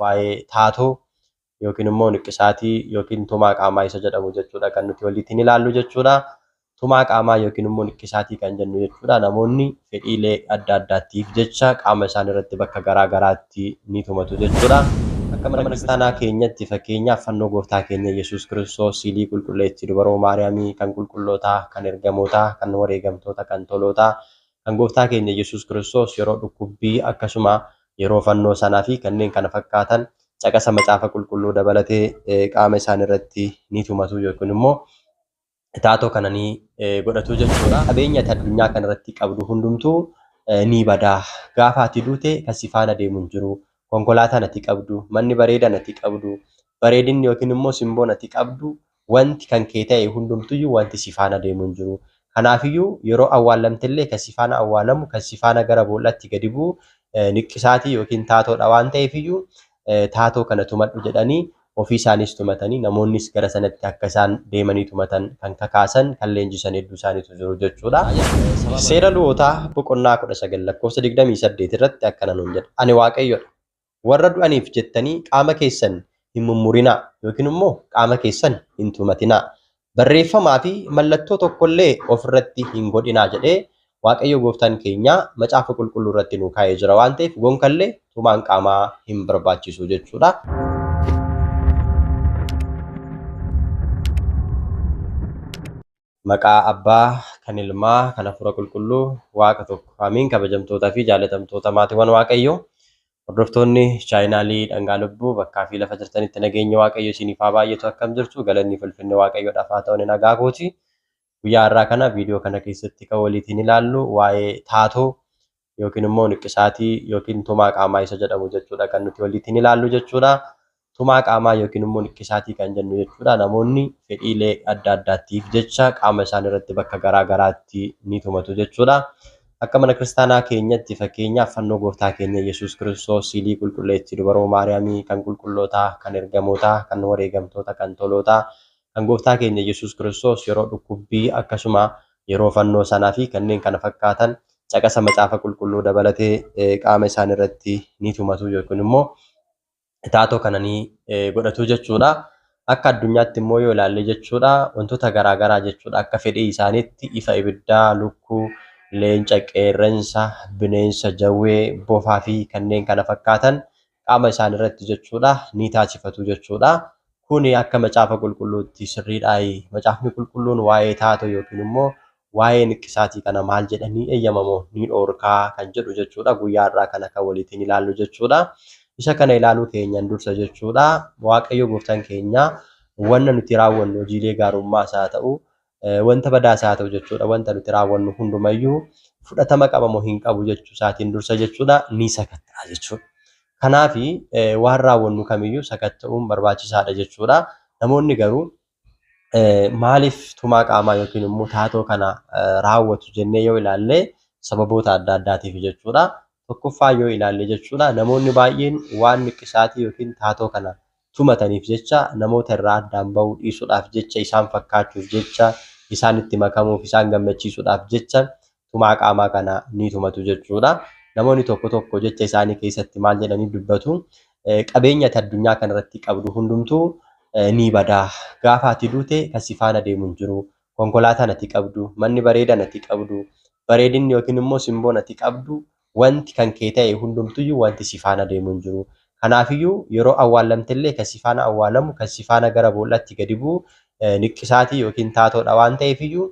waa'ee taatoo yookiin immoo niqqisaatii yookiin tumaa qaamaa isa jedhamu jechuudha kan nuti walitti ilaallu jechuudha. Tumaa qaamaa yookiin immoo niqqisaatii kan jennu jechuudha. Namoonni fedhiilee adda addaatiif jecha qaama isaanii irratti bakka garaa garaatti ni tumatu jechuudha. Akka mana kiristaanaa keenyatti fakkeenyaaf fannoo gooftaa keenya Yesuus Kiristoos, siilii qulqulleettii dubaroo Maariyaamii, kan qulqullootaa, kan ergamootaa, kan wareegamtoota, kan tolootaa, kan gooftaa keenya Yesuus Kiristoos yeroo dhukkubbii akkasuma yeroo fannoo sanaa fi kanneen kana fakkaatan caqasa macaafa qulqulluu dabalatee qaama isaanii irratti ni tumatu yookiin immoo taatoo kana ni godhatu jechuudha. Qabeenya addunyaa kana irratti qabdu hundumtuu ni badaa. Gaafa ati duute kan si faana deemu hin jiru. Konkolaataan ati qabdu, manni bareedan ati qabdu, bareedinni yookiin immoo simboon ati qabdu wanti kan kee ta'e hundumtuyyuu wanti si faana deemu hin jiru. Kanaafiyyuu yeroo awwaalamtellee kan si faana awwaalamu, kan si faana gara boollaatti gadi bu'u niqqisaatii yookiin taatoodha waan ta'eefiyyuu taatoo kana tumadhu jedhanii ofii isaaniis tumatanii namoonnis gara sanatti akka isaan deemanii tumatan kan kakaasan kan leenjisan hedduu isaaniitu jiru jechuudha. Seera Lewwotaa boqonnaa 19 lakkoofsa 28 irratti akkana nuun jedha. Ani Waaqayyodha. Warra du'aniif jettanii qaama keessan hin mummurinaa yookiin immoo qaama keessan hin tumatinaa. Barreeffamaa fi mallattoo tokkollee ofirratti hin godhinaa jedhee Waaqayyo gooftaan keenya macaafa qulqulluu irratti nu kaa'ee jira waan ta'eef gonkallee tumaan qaamaa hin barbaachisu jechuudha. Maqaa Abbaa, kan Ilmaa, kan Hafuura Qulqulluu, Waaqa tokko. Amiin. Kabajamtootaa fi jaalatamtoota maatiiwwan Waaqayyoo. Hordoftoonni chaayinaalii Dhangaa Lubbuu bakkaa fi lafa jirtanitti nageenya Waaqayyo isiniif haa baay'atu akkam jirtu. Galanni ulfinni Waaqayyoodhaaf haa ta'u nagaa kooti. Guyyaa har'aa kana viidiyoo kana keessatti kan waliin ilaallu waa'ee taatoo yookiin immoo niqqisaatii yookiin tumaa qaamaa isa jedhamu jechuudha kan nuti waliin ilaallu jechuudha. Tumaa qaamaa yookiin immoo niqqisaatii kan jennu jechuudha. Namoonni fedhiilee adda addaatiif jecha qaama isaanii irratti bakka garaa garaatti ni tumatu jechuudha. Akka mana kiristaanaa keenyatti fakkeenyaaf fannoo gooftaa keenya Yesuus Kiristoos, siilii qulqulleettii dubaroo Maariyaamii, kan qulqullootaa, kan ergamootaa, kan wareegamtoota, kan tolootaa, kan gooftaa keenya Yesuus Kiristoos yeroo dhukkubbii akkasuma yeroo fannoo sanaa fi kanneen kana fakkaatan caqasa macaafa qulqulluu dabalatee qaama isaanii irratti ni tumatu yookiin immoo taatoo kana ni godhatu jechuudha. Akka addunyaatti immoo yoo ilaalle jechuudha wantoota garaa garaa jechuudha akka fedhii isaaniitti ifa ibiddaa, lukkuu, leenca, qeerransa, bineensa, jawwee, bofaa fi kanneen kana fakkaatan qaama isaanii irratti jechuudha ni taasifatu jechuudha. Kuni akka macaafa qulqulluutti sirriidhaa. Macaafni qulqulluun waa'ee taatoo yookiin immoo waa'ee niqqisaatii kana maal jedhanii eeyyamamoo ni dhoorkaa kan jedhu jechuudha. Guyyaa har'aa kana kan waliin ilaallu jechuudha. Isa kana ilaaluu keenyan dursa jechuudha. Waaqayyo gooftaan keenya wanta nuti raawwannu hojiilee gaarummaas haa ta'u wanta badaas haa ta'u jechuudha. Wanta nuti raawwannu hundumayyuu fudhatama qabamoo hin qabu jechuu isaatiin dursa jechuudha ni sakatta'a jechuudha. Kanaaf waan raawwannu kamiyyuu sakatta'uun barbaachisaadha jechuudha. Namoonni garuu maaliif tumaa qaamaa yookiin immoo taatoo kana raawwatu jennee yoo ilaalle sababoota adda addaatiif jechuudha. Tokkoffaa yoo ilaalle jechuudha namoonni baay'een waan niqqisaatii yookiin taatoo kana tumataniif jecha namoota irraa addaan bahuu dhiisuudhaaf jecha isaan fakkaachuuf jecha isaan itti makamuuf isaan gammachiisuudhaaf jecha tumaa qaamaa kana ni tumatu jechuudha. Namoonni tokko tokko jecha isaanii keessatti maal jedhanii dubbatu qabeenya addunyaa kana irratti qabdu hundumtuu ni badaa. Gaafa ati duute kan si faana deemu hin jiru. Konkolaataan ati qabdu, manni bareedan ati qabdu, bareedinni yookiin immoo simboon ati qabdu wanti kan kee ta'e hundumtuyyuu wanti si faana deemu hin jiru. Kanaafiyyuu yeroo awwaalamtellee kan si faana awwaalamu, kan si faana gara boollaatti gadi bu'u niqqisaatii yookiin taatoodha waan ta'eefiyyuu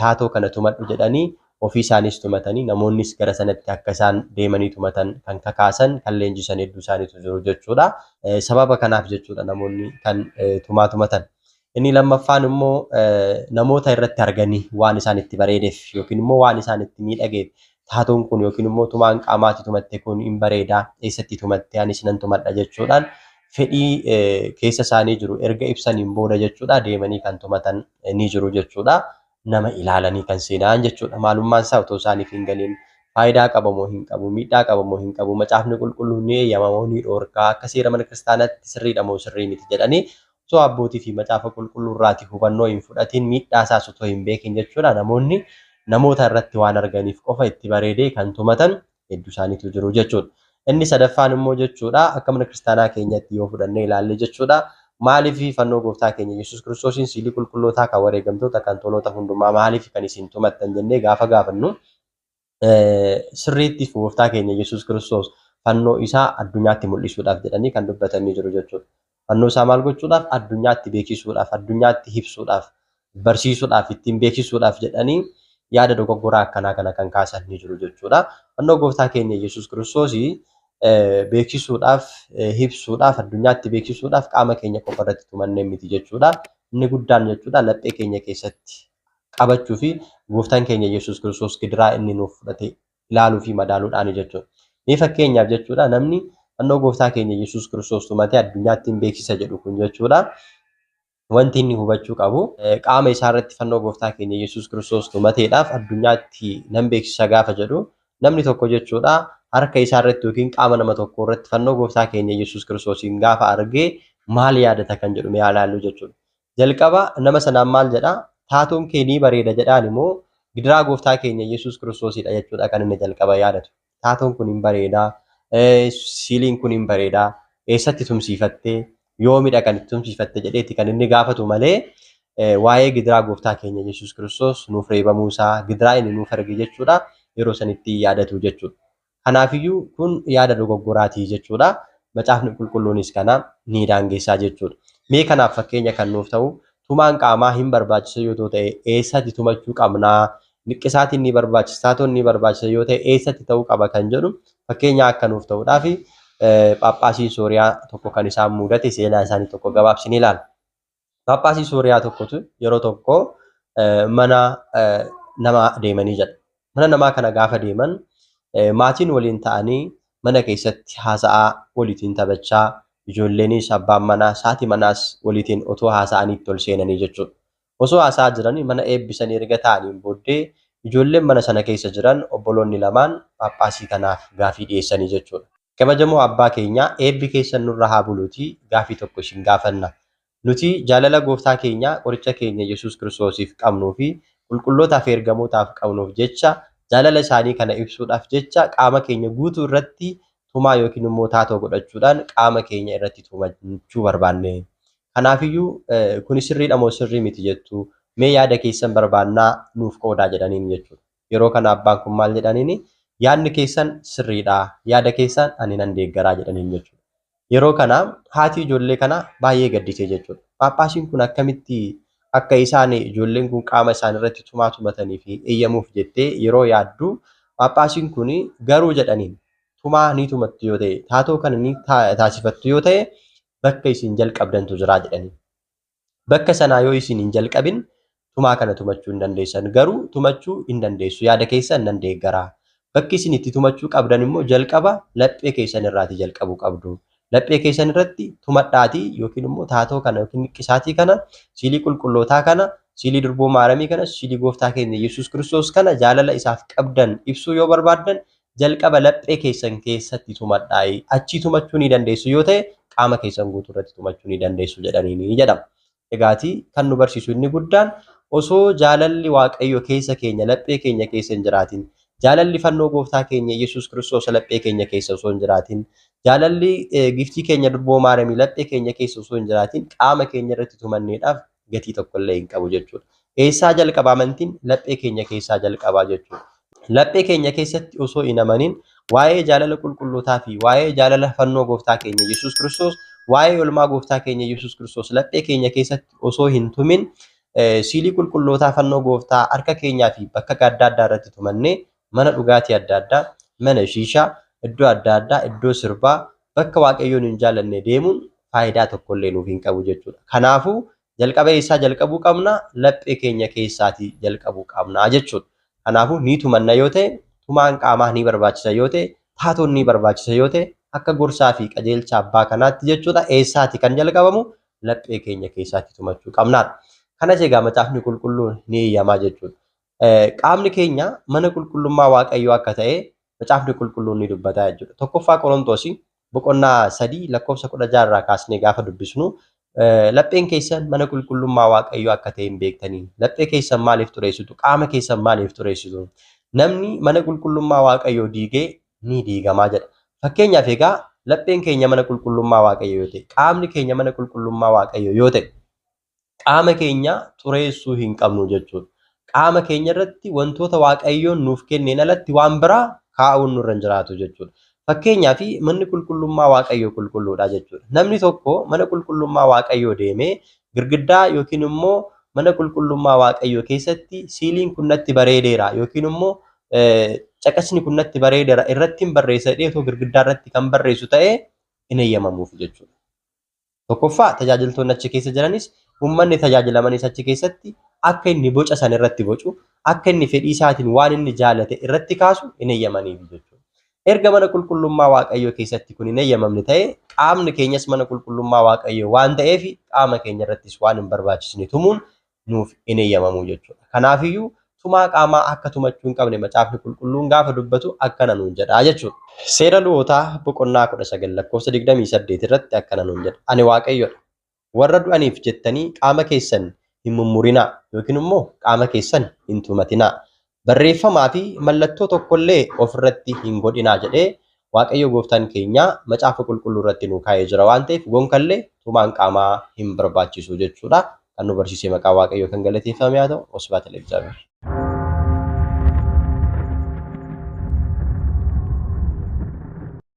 taatoo kana tumadhu jedhanii ofii isaaniis tumatanii namoonnis gara sanatti akka isaan deemanii tumatan kan kakaasan kan leenjisan hedduu isaaniitu jiru jechuudha. Sababa kanaaf jechuudha namoonni kan tumaa tumatan. Inni lammaffaan immoo namoota irratti arganii waan isaan itti bareedeef yookiin immoo waan isaan itti miidhageef taatoon kun yookiin immoo tumaan qaamaati tumatte kun hin bareedaa eessatti tumatte anis nan tumadha jechuudhaan fedhii keessa isaanii jiru erga ibsaniin booda jechuudha deemanii kan tumatan ni jiru jechuudha. Nama ilaalanii kan seenaan jechuudha. Maalummaan isaa otoo isaaniif hin galiin faayidaa qabamoo hin qabu, miidhaa qabamoo hin qabu, macaafni qulqulluun ni eeyyamamoo ni dhoorkaa, akka seera mana kiristaanaatti sirriidha moo sirrii miti jedhanii osoo abbootii fi macaafa qulqulluu irraati hubannoo hin fudhatiin miidhaa isaas otoo hin beekin jechuudha. Namoonni namoota irratti waan arganiif qofa itti bareedee kan tumatan hedduu isaaniitu jiru jechuudha. Inni sadaffaan immoo jechuudha akka mana kiristaanaa keenyatti yoo fudhannee ilaalle jechuudha. Maaliif fannoo gooftaa keenya Yesuus Kiristoosiin siilii qulqullootaa kan wareegamtoota kan toloota hundumaa maaliif kan isin tumattan jennee gaafa gaafannu sirriitti gooftaa keenya Yesuus Kiristoos fannoo isaa addunyaatti mul'isuudhaaf jedhanii kan dubbatanii jiru jechuudha. Fannoo isaa maal gochuudhaaf addunyaatti beeksisuudhaaf addunyaatti ibsuudhaaf barsiisuudhaaf ittiin beeksisuudhaaf jedhanii yaada dogoggoraa akkanaa kana kan kaasan ni jiru jechuudha. Fannoo gooftaa keenya Yesuus Kiristoos beeksisuudhaaf ibsuudhaaf addunyaatti beeksisuudhaaf qaama keenya qofa irratti tumannee miti jechuudha. Inni guddaan jechuudha laphee keenya keessatti qabachuu fi gooftaan keenya Yesuus Kiristoos gidiraa inni nuuf fudhate ilaaluu fi madaaluudhaan jechuudha. Mee fakkeenyaaf jechuudha namni fannoo gooftaa keenya Yesuus Kiristoos tumatee addunyaatti beeksisa jedhu kun jechuudha. Wanti inni hubachuu qabu qaama isaa irratti fannoo gooftaa keenya Yesuus Kiristoos tumateedhaaf addunyaatti nan beeksisa gaafa jedhu namni tokko jechuudha harka isaa irratti yookiin qaama nama tokko irratti fannoo gooftaa keenya Yesuus Kiristoosiin gaafa argee maal yaadata kan jedhu mee ilaallu jechuudha. Jalqaba nama sanaan maal jedha taatoon kee ni bareeda jedhaan immoo gidiraa gooftaa keenya Yesuus Kiristoosidha jechuudha kan inni jalqaba yaadatu. Taatoon kun hin bareedaa, siiliin kun hin bareedaa, eessatti tumsiifattee yoomidha kan itti tumsiifatte jedheetti kan inni gaafatu malee waa'ee gidiraa gooftaa keenya Yesuus Kiristoos nuuf reebamuu isaa gidiraa inni nuuf arge jechuudha yeroo sanitti yaadatu jechuudha. Kanaafiyyuu kun yaada dogoggoraatii jechuudha. Macaafni qulqulluunis kana ni daangessaa jechuudha. Mee kanaaf fakkeenya kan nuuf ta'u tumaan qaamaa hin barbaachisa yoo ta'e eessatti tumachuu qabnaa? Niqqisaatiin ni barbaachisa, taatoon ni barbaachisa yoo ta'e eessatti ta'uu qaba kan jedhu fakkeenya akka nuuf ta'uudhaaf Paappaasiin Sooriyaa tokko kan isaan mudate seenaa isaanii tokko gabaabsinee ilaalla. Paappaasiin Sooriyaa tokkotu yeroo tokko mana namaa deemanii jedha. Mana namaa kana gaafa deeman maatiin waliin ta'anii mana keessatti haasa'aa walitiin taphachaa ijoolleenis abbaan manaa haati manaas walitiin otoo haasa'aniitti ol seenanii jechuudha. Osoo haasa'aa jiranii mana eebbisanii erga ta'aniin booddee ijoolleen mana sana keessa jiran obboloonni lamaan paappaasii kanaaf gaafii dhiyeessanii jechuudha. Kabajamoo abbaa keenya eebbi keessan nurra haa buluutii gaafii tokko isin gaafanna. Nuti jaalala gooftaa keenya qoricha keenya Yesuus Kiristoosiif qabnuu fi qulqullootaaf ergamootaaf qabnuuf jecha jaalala isaanii kana ibsuudhaaf jecha qaama keenya guutuu irratti tumaa yookiin immoo taatoo godhachuudhaan qaama keenya irratti tumachuu barbaanne. Kanaafiyyuu kun sirriidha moo sirrii miti jettu mee yaada keessan barbaannaa nuuf qoodaa jedhaniin jechuudha. Yeroo kana abbaan kun maal jedhaniini yaadni keessan sirriidha yaada keessan ani nan deeggaraa jedhaniin jechuudha. Yeroo kana haati ijoollee kana baay'ee gaddite jechuudha. Paappaasiin kun akkamitti akka isaan ijoolleen kun qaama isaan irratti tumaa tumatanii fi eeyyamuuf jettee yeroo yaaddu paappaasiin kun garuu jedhaniin tumaa ni tumattu yoo ta'e taatoo kana ni taasifattu yoo ta'e bakka isin jalqabdantu jira jedhanii. Bakka sanaa yoo isin hin jalqabin tumaa kana tumachuu hin dandeessan garuu tumachuu hin dandeessu yaada keessan nan deeggaraa. Bakki isin itti tumachuu qabdan immoo jalqaba laphee keessan irraati jalqabuu qabdu. Laphee keessan irratti tumadhaatii yookiin immoo taatoo kana yookiin niqqisaatii kana siilii qulqullootaa kana siilii durboo maaramii kana siilii gooftaa keenya Yesuus Kiristoos kana jaalala isaaf qabdan ibsuu yoo barbaaddan jalqaba laphee keessan keessatti tumadhaayi. Achii tumachuu ni dandeessu yoo ta'e qaama keessan guutuu irratti tumachuu ni dandeessu jedhanii jedhama. Egaatii kan nu barsiisu inni guddaan osoo jaalalli Waaqayyo keessa keenya laphee keenya keessa hin jiraatin jaalalli fannoo gooftaa keenya Yesuus Kiristoos laphee keenya keessa osoo hin jiraatin jaalalli giftii keenya durboo maaramii laphee keenya keessa osoo hin jiraatin qaama keenya irratti tumanneedhaaf gatii tokko illee hin qabu jechuudha. Eessaa jalqaba amantiin laphee keenya keessaa jalqabaa jechuudha. Laphee keenya keessatti osoo hin amanin waa'ee jaalala qulqullootaa fi waa'ee jaalala fannoo gooftaa keenya Yesuus Kiristoos waa'ee olmaa gooftaa keenya Yesuus Kiristoos laphee keenya keessatti osoo hin tumin siilii qulqullootaa fannoo gooftaa harka keenyaa fi bakka adda addaa irratti tumannee mana dhugaatii adda addaa, mana shiishaa, iddoo adda addaa, iddoo sirbaa bakka Waaqayyoon hin jaallanne deemuun faayidaa tokko illee nuuf hin qabu jechuudha. Kanaafuu jalqaba eessaa jalqabuu qabna? Laphee keenya keessaatii jalqabuu qabna jechuudha. Kanaafuu ni tumanna yoo ta'e, tumaan qaamaa ni barbaachisa yoo ta'e, taatoon ni barbaachisa yoo ta'e, akka gorsaa fi qajeelcha abbaa kanaatti jechuudha. Eessaati kan jalqabamu? Laphee keenya keessaatti tumachuu qabnaadha. Kanas egaa macaafni qulqulluun ni eeyyamaa jechuudha. Qaamni keenya mana qulqullummaa Waaqayyoo akka ta'e macaafni qulqulluun ni dubbata jechuudha. Tokkoffaa Qorontoos boqonnaa 3 lakkoofsa 16 irraa kaasnee gaafa dubbisnu lapheen keessan mana qulqullummaa Waaqayyoo akka ta'e hin beektanii. Laphee keessan maaliif xureessitu? Qaama keessan maaliif xureessitu? Namni mana qulqullummaa Waaqayyoo diigee ni diigamaa jedha. Fakkeenyaaf egaa lapheen keenya mana qulqullummaa Waaqayyoo yoo ta'e, qaamni keenya mana qulqullummaa Waaqayyoo yoo ta'e, qaama keenya xureessuu hin qabnu jechuudha. Qaama keenya irratti wantoota Waaqayyoon nuuf kenneen alatti waan biraa kaa'uun nurra hin jiraatu jechuudha. Fakkeenyaaf manni qulqullummaa Waaqayyoo qulqulluudha jechuudha. Namni tokko mana qulqullummaa Waaqayyoo deemee girgiddaa yookiin immoo mana qulqullummaa Waaqayyoo keessatti siiliin kun natti bareedeera yookiin immoo caqasni kun natti bareedeera irratti hin barreessa jedhee otoo girgiddaa irratti kan barreessu ta'ee hin eeyyamamuuf jechuudha. Tokkoffaa tajaajiltoonni achi keessa jiranis uummanni tajaajilamanis achi keessatti akka inni boca san irratti bocu akka inni fedhii isaatiin waan inni jaalate irratti kaasu hin eeyyamaniif jechuudha. Erga mana qulqullummaa Waaqayyoo keessatti kun hin eeyyamamne ta'e qaamni keenyas mana qulqullummaa Waaqayyoo waan ta'eef qaama keenya irrattis waan hin barbaachisne tumuun nuuf hin eeyyamamu jechuudha. Kanaafiyyuu tumaa qaamaa akka tumachuu hin qabne macaafni qulqulluun gaafa dubbatu akkana nuun jedha jechuudha. Seera Lewwotaa boqonnaa 19 lakkoofsa 28 irratti akkana nuun jedha. Ani Waaqayyoodha. Warra du'aniif jettanii qaama keessan hin mummurinaa yookiin immoo qaama keessan hin tumatinaa. Barreeffamaa fi mallattoo tokkollee ofirratti hin godhinaa jedhee Waaqayyo gooftaan keenya macaafa qulqulluu irratti nu kaa'ee jira waan ta'eef gonkallee tumaan qaamaa hin barbaachisu jechuudha. Kan nu barsiisee maqaa Waaqayyoo kan galateeffame haa ta'u. Osbaa Televiizyaa.